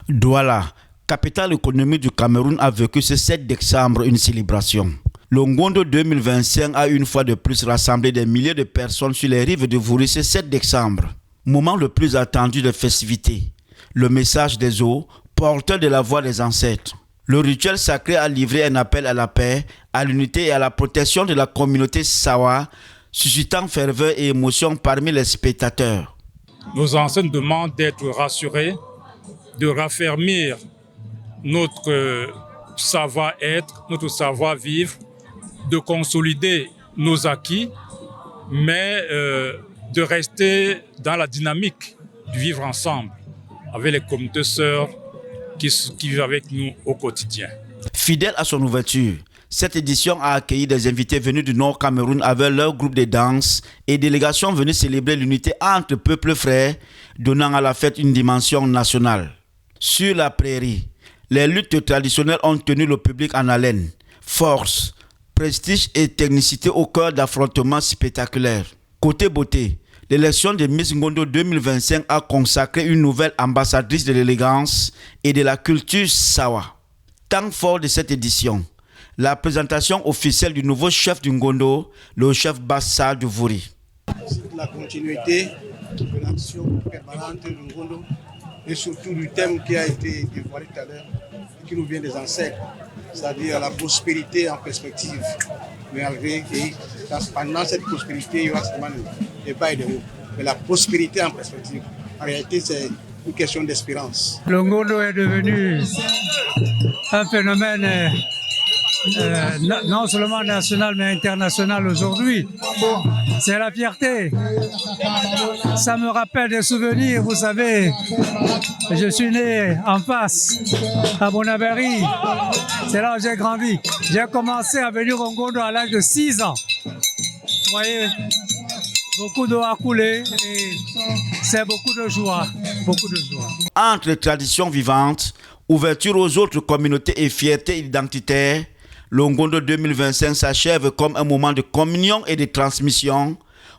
Douala, capitale économique du Cameroun, a vécu ce 7 décembre une célébration. Le Ngondo 2025 a une fois de plus rassemblé des milliers de personnes sur les rives de Vouri ce 7 décembre. Moment le plus attendu des festivités. Le message des eaux, porteur de la voix des ancêtres. Le rituel sacré a livré un appel à la paix, à l'unité et à la protection de la communauté Sawa, suscitant ferveur et émotion parmi les spectateurs. Nos ancêtres demandent d'être rassurés, de raffermir notre savoir-être, notre savoir-vivre, de consolider nos acquis, mais de rester dans la dynamique du vivre ensemble avec les communautés sœurs qui vivent avec nous au quotidien. Fidèle à son ouverture, cette édition a accueilli des invités venus du Nord Cameroun avec leur groupe de danse et délégations venues célébrer l'unité entre peuples frères, donnant à la fête une dimension nationale. Sur la prairie, les luttes traditionnelles ont tenu le public en haleine. Force, prestige et technicité au cœur d'affrontements spectaculaires. Côté beauté, l'élection de Miss Ngondo 2025 a consacré une nouvelle ambassadrice de l'élégance et de la culture Sawa. Temps fort de cette édition, la présentation officielle du nouveau chef du Ngondo, le chef Bassa de Vouri. La continuité de l'action permanente du Ngondo et surtout du thème qui a été dévoilé tout à l'heure et qui nous vient des ancêtres, c'est-à-dire la prospérité en perspective. Mais pendant cette prospérité, il y aura certainement des bas et des hauts. Mais la prospérité en perspective, en réalité, c'est une question d'espérance. Le Ngondo est devenu un phénomène non seulement national mais international aujourd'hui. C'est la fierté. Ça me rappelle des souvenirs, vous savez. Je suis né en face, à Bonabéry. C'est là où j'ai grandi. J'ai commencé à venir au Ngondo à l'âge de 6 ans. Vous voyez, beaucoup d'eau a coulé et c'est beaucoup de joie. Beaucoup de joie. Entre traditions vivantes, ouverture aux autres communautés et fierté identitaire, le Ngondo 2025 s'achève comme un moment de communion et de transmission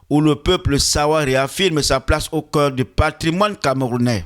où le peuple Sawa réaffirme sa place au cœur du patrimoine camerounais.